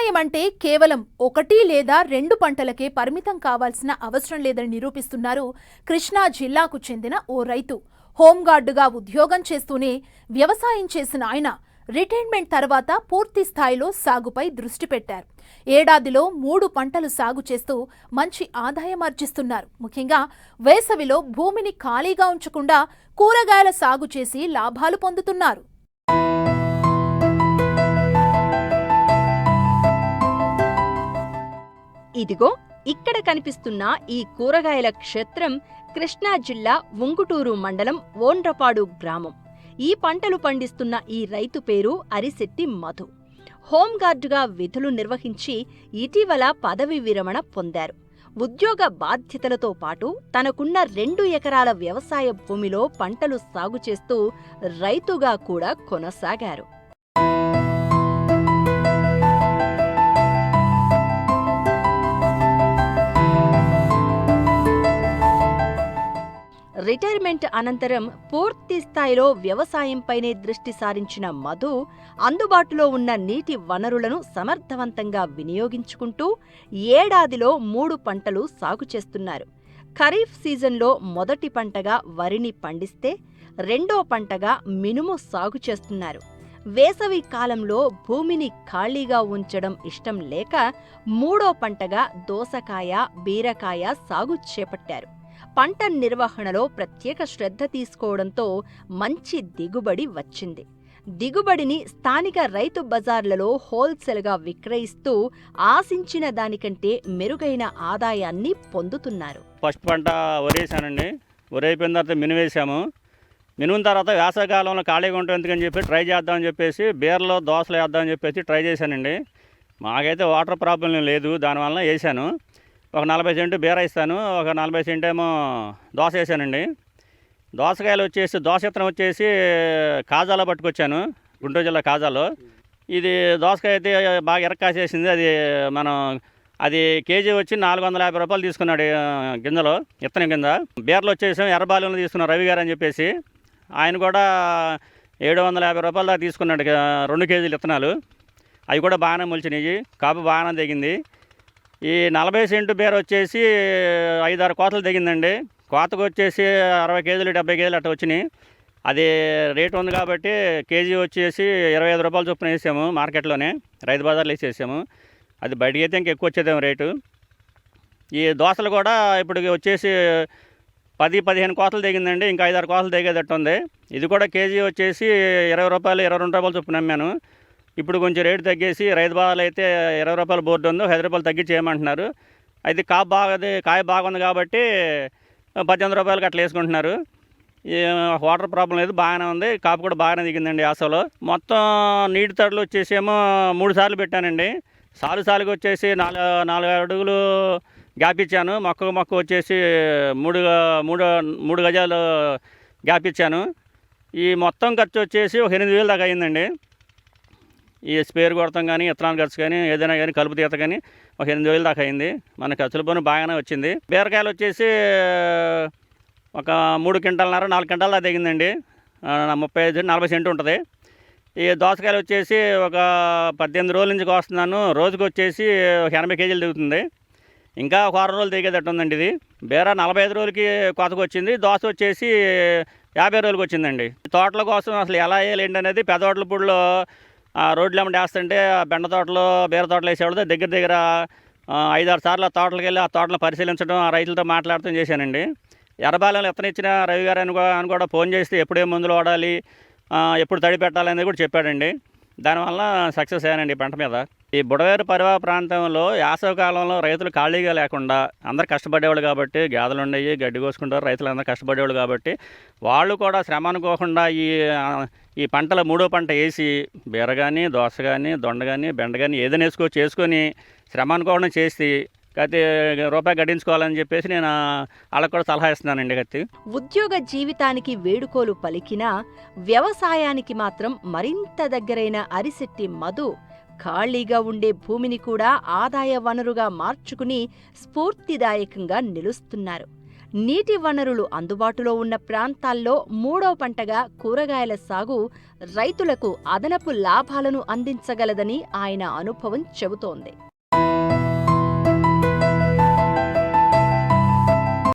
వ్యవసాయం అంటే కేవలం 1 లేదా 2 పంటలకే పరిమితం కావాల్సిన అవసరం లేదని నిరూపిస్తున్నారు కృష్ణా జిల్లాకు చెందిన ఓ రైతు. హోంగార్డుగా ఉద్యోగం చేస్తూనే వ్యవసాయం చేసిన ఆయన రిటైర్మెంట్ తర్వాత పూర్తి స్థాయిలో సాగుపై దృష్టి పెట్టారు. ఏడాదిలో 3 పంటలు సాగు చేస్తూ మంచి ఆదాయం ఆర్జిస్తున్నారు. ముఖ్యంగా వేసవిలో భూమిని ఖాళీగా ఉంచకుండా కూరగాయల సాగు చేసి లాభాలు పొందుతున్నారు. ఇదిగో ఇక్కడ కనిపిస్తున్న ఈ కూరగాయల క్షేత్రం కృష్ణా జిల్లా ఉంగుటూరు మండలం ఓండ్రపాడు గ్రామం. ఈ పంటలు పండిస్తున్న ఈ రైతు పేరు అరిశెట్టి మధు. హోంగార్డుగా విధులు నిర్వహించి ఇటీవల పదవి విరమణ పొందారు. ఉద్యోగ బాధ్యతలతో పాటు తనకున్న 2 ఎకరాల వ్యవసాయ భూమిలో పంటలు సాగు చేస్తూ రైతుగా కూడా కొనసాగారు. రిటైర్మెంట్ అనంతరం పూర్తి స్థాయిలో వ్యవసాయంపైనే దృష్టి సారించిన మధు అందుబాటులో ఉన్న నీటి వనరులను సమర్థవంతంగా వినియోగించుకుంటూ ఏడాదిలో 3 పంటలు సాగు చేస్తున్నారు. ఖరీఫ్ సీజన్లో మొదటి పంటగా వరిని పండిస్తే రెండో పంటగా మినుము సాగు చేస్తున్నారు. వేసవి కాలంలో భూమిని ఖాళీగా ఉంచడం ఇష్టం లేక మూడో పంటగా దోసకాయ, బీరకాయ సాగు చేపట్టారు. పంట నిర్వహణలో ప్రత్యేక శ్రద్ధ తీసుకోవడంతో మంచి దిగుబడి వచ్చింది. దిగుబడిని స్థానిక రైతు బజార్లలో హోల్సేల్గా విక్రయిస్తూ ఆశించిన దానికంటే మెరుగైన ఆదాయాన్ని పొందుతున్నారు. ఫస్ట్ పంట వరేసానండి. వరి అయిపోయిన తర్వాత మినుము వేసాము. మినుము తర్వాత వేసవికాలంలో ఖాళీగా ఉంటుంది ఎందుకని చెప్పి ట్రై చేద్దామని చెప్పేసి బీరలో దోసలు వేద్దామని చెప్పేసి ట్రై చేశానండి. మాకైతే వాటర్ ప్రాబ్లం లేదు, దానివల్ల వేసాను. ఒక 40 సెంటు బీర ఇస్తాను, ఒక 40 సెంటు ఏమో దోస వేసానండి. దోసకాయలు వచ్చేసి దోస విత్తనం వచ్చేసి కాజాలో పట్టుకొచ్చాను, గుంటూరు జిల్లా కాజాలో. ఇది దోసకాయ అయితే బాగా ఎరక్కాసేసింది. అది కేజీ వచ్చి 450 రూపాయలు తీసుకున్నాడు గింజలో, విత్తనం కింద. బీరలు వచ్చేసి ఎర్రబాలెంలో తీసుకున్నాడు రవి గారు అని చెప్పేసి, ఆయన కూడా 750 రూపాయల దాకా తీసుకున్నాడు 2 కేజీలు విత్తనాలు. అవి కూడా బాగానే మొలిచినాయి, కాపు బాగానే దిగింది. ఈ 40 సెంటు బీర వచ్చేసి 5-6 కోతలు దిగిందండి. కోతకు వచ్చేసి 60 కేజీలు 70 కేజీలు అట్లా వచ్చినాయి. అది రేటు ఉంది కాబట్టి కేజీ వచ్చేసి 25 రూపాయలు చొప్పున వేసాము మార్కెట్లోనే, రైతు బజార్లో వేసేసాము. అది బయటికి అయితే ఇంకెక్కువ వచ్చేదేమో రేటు. ఈ దోసలు కూడా ఇప్పుడు వచ్చేసి 10-15 కోతలు దిగిందండి, ఇంకా 5-6 కోతలు దిగేటట్టు ఉంది. ఇది కూడా కేజీ వచ్చేసి 20 రూపాయలు 22 రూపాయలు చొప్పున అమ్మాను. ఇప్పుడు కొంచెం రేటు తగ్గేసి రైతు బజార్లో అయితే 20 రూపాయలు బోర్డు ఉందో 10 రూపాయలు తగ్గించి చేయమంటున్నారు. అయితే కాయ బాగుంది కాబట్టి 18 రూపాయలకి అట్లా వేసుకుంటున్నారు. వాటర్ ప్రాబ్లం లేదు, బాగానే ఉంది. కాపు కూడా బాగానే దిగిందండి యాసలో. మొత్తం నీటి తడులు వచ్చేసేమో 3 సార్లు పెట్టానండి. సాలుకి వచ్చేసి 4 అడుగులు గ్యాప్ ఇచ్చాను. మొక్క వచ్చేసి 3 గజాలు గ్యాప్ ఇచ్చాను. ఈ మొత్తం ఖర్చు వచ్చేసి ఒక 8,000 దాకా అయిందండి. ఈ స్పేర్ కొడతాం కానీ, ఇత్తనాలు ఖర్చు కానీ, ఏదైనా కానీ కలుపు తీత కానీ ఒక 8,000 దాకా అయింది. మన ఖర్చుల పని బాగానే వచ్చింది. బీరకాయలు వచ్చేసి ఒక 3 క్వింటాలన్నర 4 క్వింటాల దాకా దిగిందండి. 35-40 సెంటు ఉంటుంది. ఈ దోసకాయలు వచ్చేసి ఒక 18 రోజుల నుంచి కోస్తున్నాను. రోజుకి వచ్చేసి ఒక 80 కేజీలు దిగుతుంది. ఇంకా ఒక 6 రోజులు దిగేటట్టు ఉందండి. ఇది బీర 45 రోజులకి కోతకు వచ్చింది. దోస వచ్చేసి 50 రోజులకి వచ్చిందండి. తోటల కోసం అసలు ఎలా వేయాలి ఏంటి అనేది పెదవాట్ల పూడిలో రోడ్లు ఏమంటే వేస్తుంటే బెండ తోటలు, బీర తోటలు వేసేవాళ్ళు దగ్గర 5-6 సార్లు ఆ తోటలకు వెళ్ళి ఆ తోటలను పరిశీలించడం, ఆ రైతులతో మాట్లాడటం చేశానండి. ఎర్రబాలెంలో ఇచ్చిన రవి గారు అని కూడా ఫోన్ చేస్తే ఎప్పుడే మందులు వాడాలి, ఎప్పుడు తడి పెట్టాలనేది కూడా చెప్పాడండి. దానివల్ల సక్సెస్ అయ్యానండి పంట మీద. ఈ బుడవేరు పరివాహ ప్రాంతంలో వేసవి కాలంలో రైతులు ఖాళీగా లేకుండా అందరు కష్టపడేవాళ్ళు కాబట్టి, గేదెలు ఉండేవి గడ్డి కోసుకుంటారు, రైతులు అందరూ కష్టపడేవాళ్ళు కాబట్టి వాళ్ళు కూడా శ్రమ అనుకోకుండా ఈ పంటల 3వ పంట వేసి బీర కానీ, దోస కానీ, దొండ కానీ, బెండ కానీ ఏదైనా వేసుకొని శ్రమ అనుకోకుండా చేసి రూపాయి గడించుకోవాలని చెప్పేసి నేను వాళ్ళకు కూడా సలహా ఇస్తున్నానండి. ఉద్యోగ జీవితానికి వేడుకోలు పలికినా వ్యవసాయానికి మాత్రం మరింత దగ్గరైన అరిశెట్టి మధు ఖాళీగా ఉండే భూమిని కూడా ఆదాయ వనరుగా మార్చుకుని స్ఫూర్తిదాయకంగా నిలుస్తున్నారు. నీటి వనరులు అందుబాటులో ఉన్న ప్రాంతాల్లో మూడో పంటగా కూరగాయల సాగు రైతులకు అదనపు లాభాలను అందించగలదని ఆయన అనుభవం చెబుతోంది.